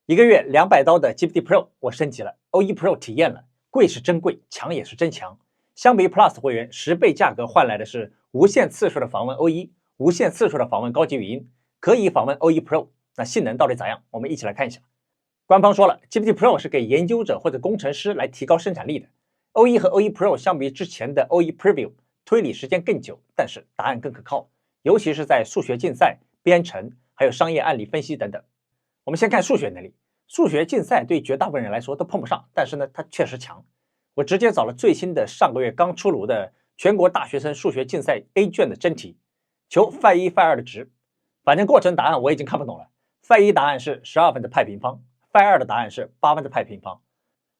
一个月200刀的 GPT Pro 我升级了 ，OE Pro 体验了，贵是真贵，强也是真强。相比于 Plus 会员，10倍价格换来的是无限次数的访问 OE， 无限次数的访问高级语音，可以访问 OE Pro。那性能到底咋样？我们一起来看一下。官方说了 ，GPT Pro 是给研究者或者工程师来提高生产力的。OE 和 OE Pro 相比之前的 OE Preview， 推理时间更久，但是答案更可靠，尤其是在数学竞赛、编程还有商业案例分析等等。我们先看数学能力，数学竞赛对绝大部分人来说都碰不上，但是呢，它确实强。我直接找了最新的上个月刚出炉的全国大学生数学竞赛 A 卷的真题，求 phi1 phi2 的值。反正过程答案我已经看不懂了。phi1 答案是12分之派平方 ，phi2 的答案是8分之派平方。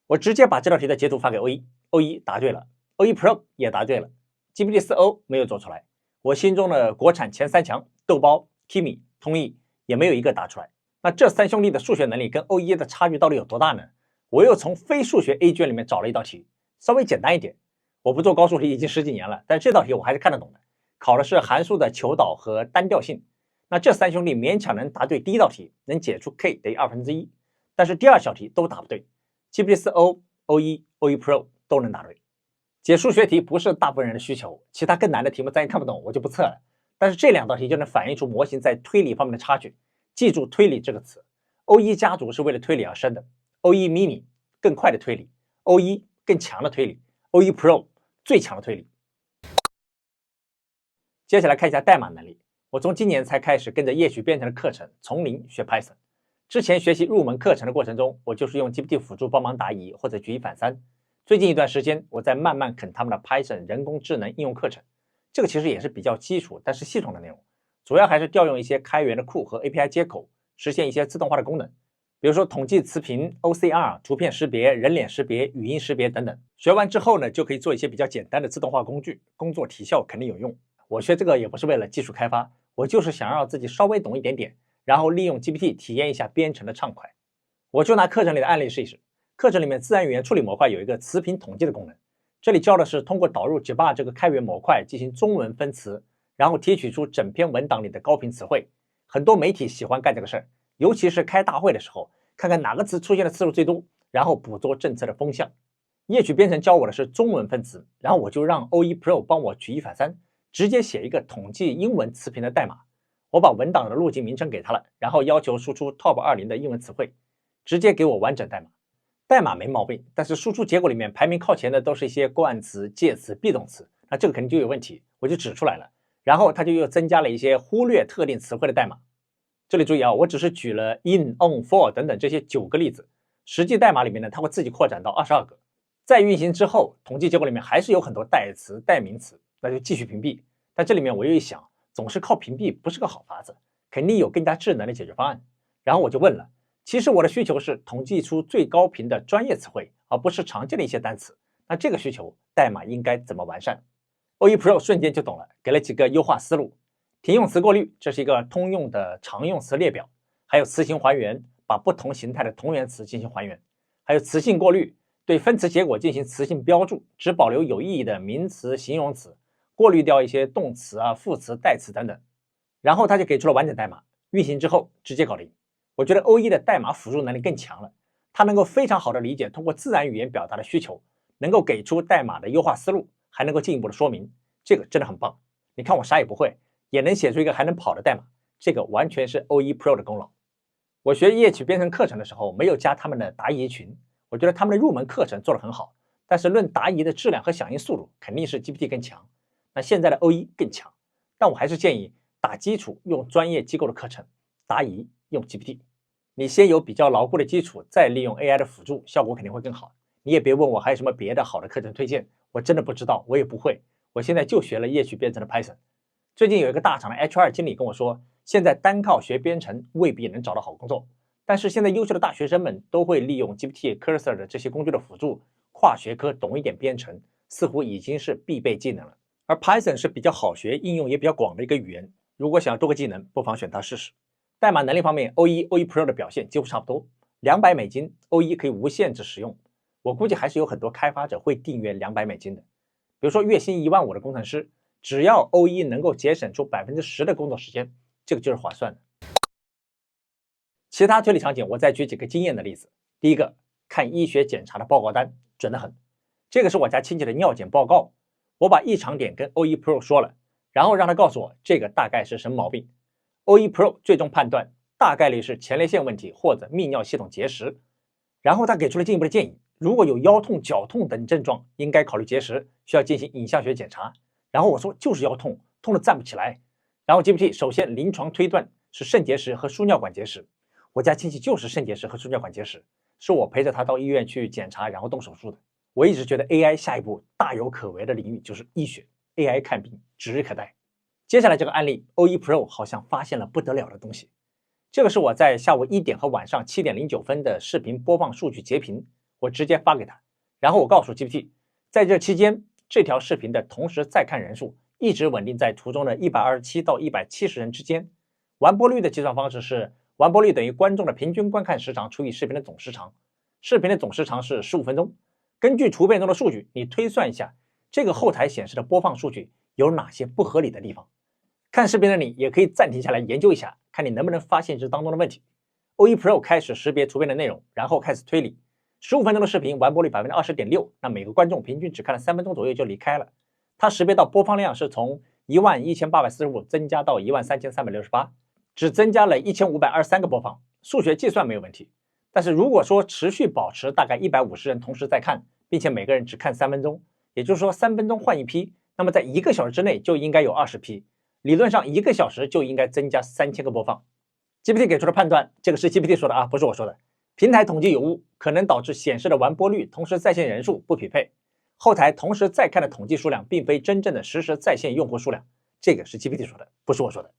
我直接把这道题的截图发给 OE 答对了 ，OE Pro 也答对了 ，GPT-4o 没有做出来。我心中的国产前3强豆包、Kimi、通义也没有一个答出来。那这3兄弟的数学能力跟 OE 的差距到底有多大呢？我又从非数学 A 卷里面找了一道题，稍微简单一点。我不做高数题已经10几年了，但这道题我还是看得懂的。考的是函数的求导和单调性。那这3兄弟勉强能答对第一道题，能解出 k 等于1/2，但是第2小题都答不对。GPT-4o、OE Pro 都能答对。解数学题不是大部分人的需求，其他更难的题目咱也看不懂，我就不测了。但是这2道题就能反映出模型在推理方面的差距。记住推理这个词 ，OE 家族是为了推理而生的 ，OE mini 更快的推理 ，OE 更强的推理 ，OE Pro 最强的推理。接下来看一下代码能力，我从今年才开始跟着夜曲编程的课程，从零学 Python。之前学习入门课程的过程中，我就是用 GPT 辅助帮忙答疑或者举一反三。最近一段时间，我在慢慢啃他们的 Python 人工智能应用课程，这个其实也是比较基础但是系统的内容。主要还是调用一些开源的库和 API 接口，实现一些自动化的功能，比如说统计词频、OCR、图片识别、人脸识别、语音识别等等。学完之后呢，就可以做一些比较简单的自动化工具，工作提效肯定有用。我学这个也不是为了技术开发，我就是想让自己稍微懂一点点，然后利用 GPT 体验一下编程的畅快。我就拿课程里的案例试一试。课程里面自然语言处理模块有一个词频统计的功能，这里教的是通过导入 Java 这个开源模块进行中文分词，然后提取出整篇文档里的高频词汇。很多媒体喜欢干这个事儿，尤其是开大会的时候，看看哪个词出现的次数最多，然后捕捉政策的风向。夜曲编程教我的是中文分词，然后我就让 OE Pro 帮我举一反三，直接写一个统计英文词频的代码。我把文档的路径名称给他了，然后要求输出 Top 20的英文词汇，直接给我完整代码。代码没毛病，但是输出结果里面排名靠前的都是一些冠词、介词、be动词，那这个肯定就有问题，我就指出来了。然后他就又增加了一些忽略特定词汇的代码。这里注意啊，我只是举了 in、on、for 等等这些9个例子，实际代码里面呢，它会自己扩展到22个。在运行之后，统计结果里面还是有很多代词、代名词，那就继续屏蔽。但这里面我又一想，总是靠屏蔽不是个好法子，肯定有更加智能的解决方案。然后我就问了，其实我的需求是统计出最高频的专业词汇，而不是常见的一些单词。那这个需求代码应该怎么完善？OE Pro 瞬间就懂了，给了几个优化思路。停用词过滤，这是一个通用的常用词列表，还有词形还原，把不同形态的同源词进行还原，还有词性过滤，对分词结果进行词性标注，只保留有意义的名词、形容词，过滤掉一些动词啊、副词、代词等等。然后他就给出了完整代码，运行之后直接搞定。我觉得 OE 的代码辅助能力更强了，它能够非常好的理解通过自然语言表达的需求，能够给出代码的优化思路，还能够进一步的说明，这个真的很棒。你看我啥也不会，也能写出一个还能跑的代码，这个完全是 OE Pro 的功劳。我学夜曲编程课程的时候没有加他们的答疑群，我觉得他们的入门课程做得很好，但是论答疑的质量和响应速度肯定是 GPT 更强，那现在的 OE 更强，但我还是建议打基础用专业机构的课程，答疑用 GPT。你先有比较牢固的基础，再利用 AI 的辅助，效果肯定会更好。你也别问我还有什么别的好的课程推荐，我真的不知道，我也不会。我现在就学了夜曲编程的 Python。最近有一个大厂的 HR 经理跟我说，现在单靠学编程未必能找到好工作，但是现在优秀的大学生们都会利用 GPT、Cursor 的这些工具的辅助，跨学科懂一点编程，似乎已经是必备技能了。而 Python 是比较好学、应用也比较广的一个语言，如果想要多个技能，不妨选它试试。代码能力方面 ，OE Pro 的表现几乎差不多，$200 OE 可以无限制使用。我估计还是有很多开发者会订阅$200的，比如说月薪15000的工程师，只要 OE 能够节省出10%的工作时间，这个就是划算的。其他推理场景我再举几个经验的例子。第一个，看医学检查的报告单，准得很。这个是我家亲戚的尿检报告，我把异常点跟 OE Pro 说了，然后让他告诉我这个大概是什么毛病。OE Pro 最终判断大概率是前列腺问题或者泌尿系统结石，然后他给出了进一步的建议，如果有腰痛、脚痛等症状，应该考虑结石，需要进行影像学检查。然后我说就是腰痛，痛得站不起来。然后 GPT 首先临床推断是肾结石和输尿管结石，我家亲戚就是肾结石和输尿管结石，是我陪着他到医院去检查，然后动手术的。我一直觉得 AI 下一步大有可为的领域就是医学 ，AI 看病指日可待。接下来这个案例 OE Pro 好像发现了不得了的东西，这个是我在下午1点和晚上7点09分的视频播放数据截屏，我直接发给他，然后我告诉 GPT， 在这期间这条视频的同时再看人数一直稳定在图中的127到170人之间。完播率的计算方式是完播率等于观众的平均观看时长除以视频的总时长，视频的总时长是15分钟。根据图片中的数据，你推算一下这个后台显示的播放数据有哪些不合理的地方。看视频的你也可以暂停下来研究一下，看你能不能发现这当中的问题。OE Pro 开始识别图片的内容，然后开始推理。15分钟的视频完播率 20.6%， 那每个观众平均只看了3分钟左右就离开了。它识别到播放量是从11845增加到13368，只增加了1523个播放，数学计算没有问题。但是如果说持续保持大概150人同时在看，并且每个人只看3分钟，也就是说3分钟换一批，那么在1个小时之内就应该有20批，理论上1个小时就应该增加3000个播放。GPT 给出的判断，这个是 GPT 说的啊，不是我说的。平台统计有误，可能导致显示的完播率同时在线人数不匹配，后台同时在看的统计数量并非真正的实时在线用户数量，这个是 GPT 说的，不是我说的。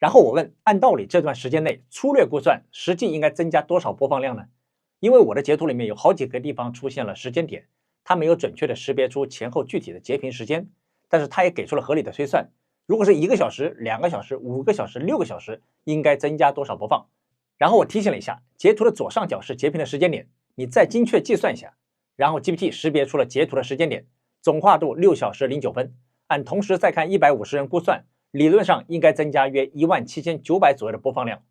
然后我问，按道理这段时间内粗略估算实际应该增加多少播放量呢？因为我的截图里面有好几个地方出现了时间点，它没有准确的识别出前后具体的截屏时间，但是它也给出了合理的推算，如果是1个小时、2个小时、5个小时、6个小时，应该增加多少播放。然后我提醒了一下，截图的左上角是截屏的时间点，你再精确计算一下。然后 GPT 识别出了截图的时间点，总跨度6小时09分，按同时再看150人估算，理论上应该增加约17900左右的播放量。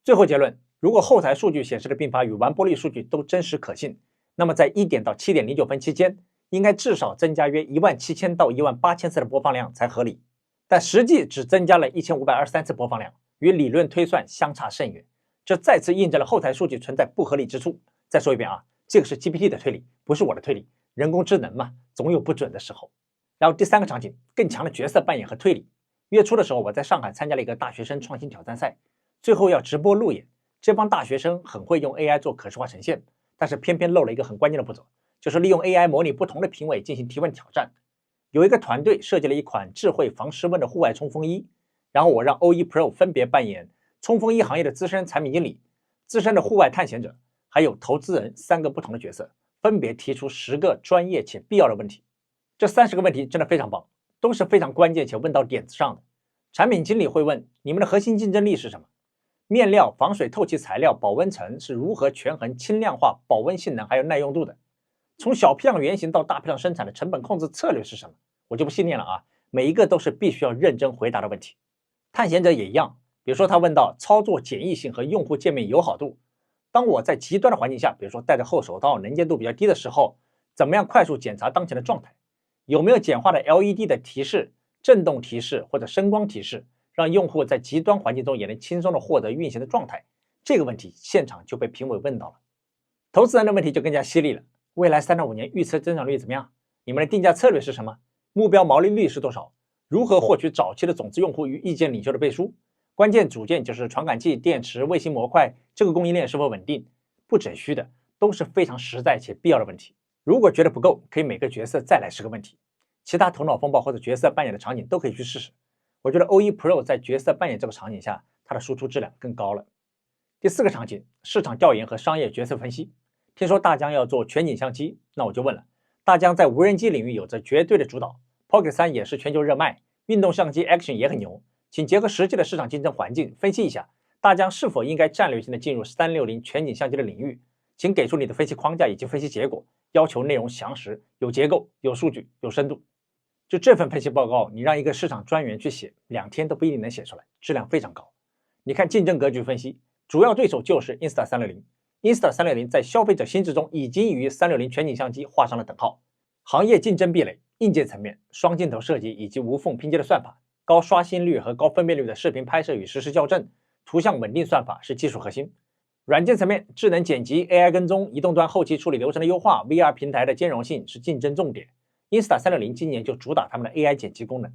最后结论，如果后台数据显示的并发与完播率数据都真实可信，那么在1点到7点09分期间，应该至少增加约17000到18000次的播放量才合理，但实际只增加了1523次播放量，与理论推算相差甚远。这再次印证了后台数据存在不合理之处。再说一遍啊，这个是 GPT 的推理，不是我的推理。人工智能嘛，总有不准的时候。然后第3个场景，更强的角色扮演和推理。月初的时候，我在上海参加了一个大学生创新挑战赛，最后要直播路演。这帮大学生很会用 AI 做可视化呈现，但是偏偏漏了一个很关键的步骤，就是利用 AI 模拟不同的评委进行提问挑战。有一个团队设计了一款智慧防湿温的户外冲锋衣，然后我让 OE Pro 分别扮演冲锋衣行业的资深产品经理、资深的户外探险者，还有投资人3个不同的角色，分别提出10个专业且必要的问题。这30个问题真的非常棒，都是非常关键且问到点子上的。产品经理会问，你们的核心竞争力是什么？面料、防水透气材料、保温层是如何权衡轻量化、保温性能还有耐用度的？从小批量原型到大批量生产的成本控制策略是什么？我就不细念了啊，每一个都是必须要认真回答的问题。探险者也一样，比如说他问到操作简易性和用户界面友好度。当我在极端的环境下，比如说戴着厚手套、能见度比较低的时候，怎么样快速检查当前的状态？有没有简化的 LED 的提示、震动提示或者声光提示，让用户在极端环境中也能轻松的获得运行的状态？这个问题现场就被评委问到了。投资人的问题就更加犀利了，未来3到5年预测增长率怎么样？你们的定价策略是什么？目标毛利率是多少？如何获取早期的种子用户与意见领袖的背书？关键组件就是传感器、电池、卫星模块，这个供应链是否稳定？不整虚的，都是非常实在且必要的问题。如果觉得不够，可以每个角色再来10个问题。其他头脑风暴或者角色扮演的场景都可以去试试。我觉得 OE Pro 在角色扮演这个场景下，它的输出质量更高了。第4个场景，市场调研和商业决策分析。听说大疆要做全景相机，那我就问了，大疆在无人机领域有着绝对的主导 ，Pocket 3也是全球热卖，运动相机 Action 也很牛，请结合实际的市场竞争环境分析一下，大疆是否应该战略性的进入360全景相机的领域？请给出你的分析框架以及分析结果，要求内容详实、有结构、有数据、有深度。就这份分析报告，你让一个市场专员去写，2天都不一定能写出来，质量非常高。你看竞争格局分析，主要对手就是 Insta360。Insta 360在消费者心智中已经与360全景相机画上了等号。行业竞争壁垒，硬件层面，双镜头设计以及无缝拼接的算法，高刷新率和高分辨率的视频拍摄与实时校正，图像稳定算法是技术核心。软件层面，智能剪辑、AI 跟踪、移动端后期处理流程的优化、VR 平台的兼容性是竞争重点。Insta360今年就主打他们的 AI 剪辑功能。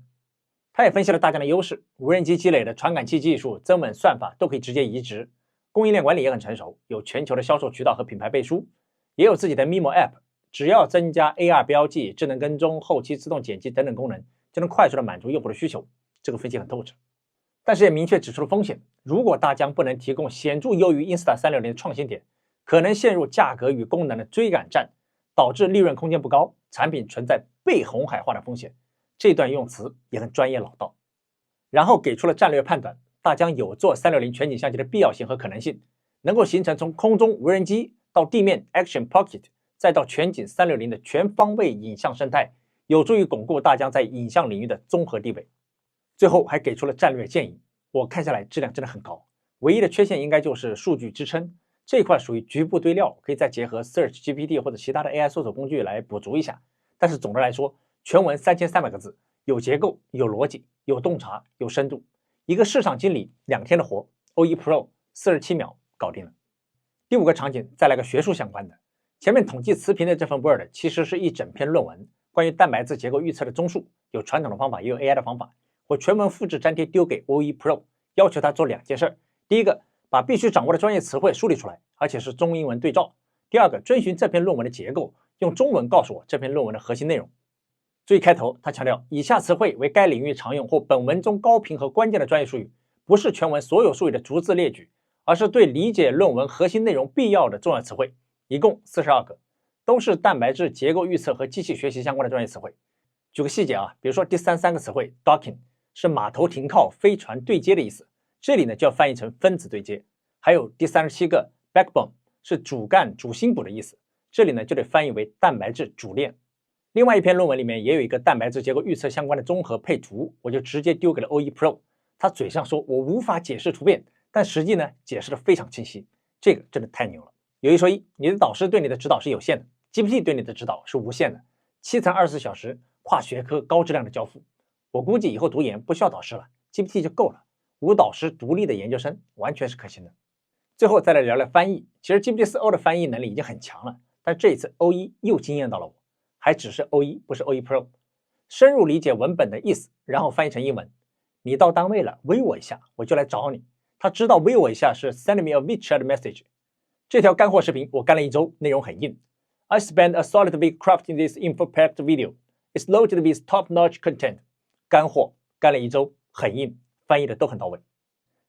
他也分析了大疆的优势，无人机积累的传感器技术、增稳算法都可以直接移植，供应链管理也很成熟，有全球的销售渠道和品牌背书，也有自己的 Mimo App， 只要增加 AR 标记、智能跟踪、后期自动剪辑等等功能，就能快速的满足用户的需求。这个分析很透彻。但是也明确指出了风险，如果大疆不能提供显著优于 Insta360的创新点，可能陷入价格与功能的追赶战，导致利润空间不高，产品存在被红海化的风险。这段用词也很专业老道。然后给出了战略判断，大疆有做360全景相机的必要性和可能性，能够形成从空中无人机到地面 Action Pocket， 再到全景360的全方位影像生态，有助于巩固大疆在影像领域的综合地位。最后还给出了战略建议，我看下来质量真的很高，唯一的缺陷应该就是数据支撑，这一块属于局部堆料，可以再结合 Search GPT 或者其他的 AI 搜索工具来补足一下。但是总的来说，全文3300个字，有结构、有逻辑、有洞察、有深度，一个市场经理2天的活 ，O1 Pro 47秒搞定了。第5个场景再来个学术相关的，前面统计词频的这份 Word 其实是一整篇论文，关于蛋白质结构预测的综述，有传统的方法，也有 AI 的方法。我全文复制粘贴丢给 O1 Pro， 要求他做2件事。第一个，把必须掌握的专业词汇梳理出来，而且是中英文对照。第二个，遵循这篇论文的结构，用中文告诉我这篇论文的核心内容。最开头他强调，以下词汇为该领域常用或本文中高频和关键的专业术语，不是全文所有术语的逐字列举，而是对理解论文核心内容必要的重要词汇，一共42个，都是蛋白质结构预测和机器学习相关的专业词汇。举个细节啊，比如说第3个词汇 docking 是码头停靠、飞船对接的意思，这里呢就要翻译成分子对接。还有第37个 backbone 是主干、主心骨的意思，这里呢就得翻译为蛋白质主链。另外一篇论文里面也有一个蛋白质结构预测相关的综合配图，我就直接丢给了 O1 Pro， 他嘴上说我无法解释图片，但实际呢解释的非常清晰，这个真的太牛了。有一说一，你的导师对你的指导是有限的， GPT 对你的指导是无限的，7乘24小时跨学科高质量的交付。我估计以后读研不需要导师了， GPT 就够了，无导师独立的研究生完全是可行的。最后再来聊聊翻译，其实 GPT-4O 的翻译能力已经很强了，但这一次 O1 又惊艳到了我，还只是 O1 不是 O1 Pro， 深入理解文本的意思，然后翻译成英文。你到单位了，微我一下，我就来找你。他知道微我一下是 send me a WeChat message。 这条干货视频我干了1周，内容很硬。 I spent a solid week crafting this info-packed video. It's loaded with top-notch content。 干货干了1周，很硬，翻译的都很到位。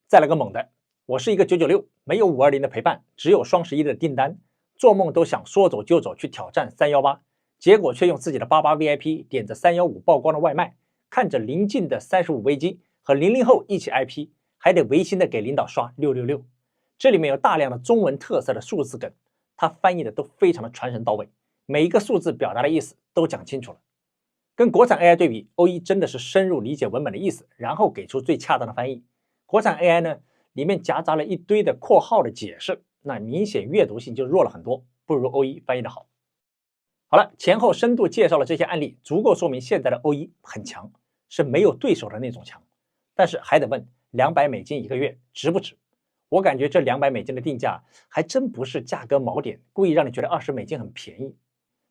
再来个猛的，我是一个996，没有520的陪伴，只有双11的订单，做梦都想说走就走去挑战318，结果却用自己的88 VIP 点着315曝光的外卖，看着邻近的35危机和00后一起 IP， 还得违心的给领导刷666。这里面有大量的中文特色的数字梗，他翻译的都非常的传神到位，每一个数字表达的意思都讲清楚了。跟国产 AI 对比， O1 真的是深入理解文本的意思，然后给出最恰当的翻译。国产 AI 呢，里面夹杂了一堆的括号的解释，那明显阅读性就弱了很多，不如 O1 翻译的好。好了，前后深度介绍了这些案例，足够说明现在的 O1 很强，是没有对手的那种强。但是还得问$200一个月值不值？我感觉这$200的定价还真不是价格锚点，故意让你觉得$20很便宜。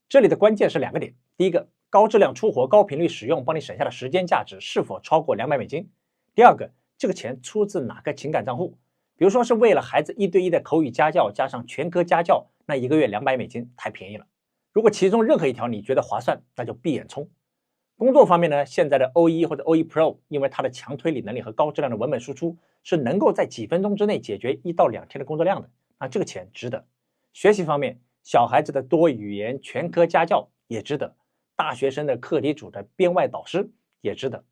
这里的关键是2个点，第一个，高质量出活、高频率使用帮你省下的时间价值是否超过$200？第二个，这个钱出自哪个情感账户？比如说是为了孩子1对1的口语家教加上全科家教，那1个月$200太便宜了。如果其中任何一条你觉得划算，那就闭眼冲。工作方面呢，现在的 O1 或者 O1 Pro， 因为它的强推理能力和高质量的文本输出，是能够在几分钟之内解决1到2天的工作量的，那这个钱值得。学习方面，小孩子的多语言全科家教也值得，大学生的课题组的编外导师也值得。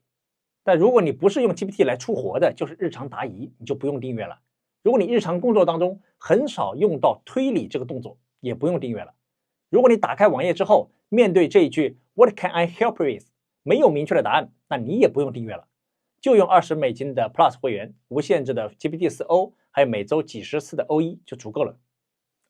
但如果你不是用 GPT 来出活的，就是日常答疑，你就不用订阅了。如果你日常工作当中很少用到推理这个动作，也不用订阅了。如果你打开网页之后，面对这一句 What can I help with 没有明确的答案，那你也不用订阅了，就用$20的 Plus 会员，无限制的 GPT-4O，还有每周几十次的 OE 就足够了。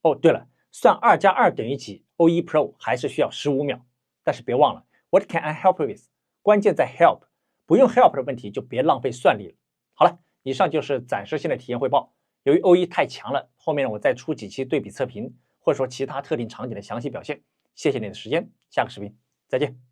哦，对了，算2+2等于几 OE Pro 还是需要15秒，但是别忘了 What can I help with？ 关键在 help， 不用 help 的问题就别浪费算力了。好了，以上就是暂时性的体验汇报。由于 OE 太强了，后面我再出几期对比测评，或者说其他特定场景的详细表现。谢谢你的时间，下个视频再见。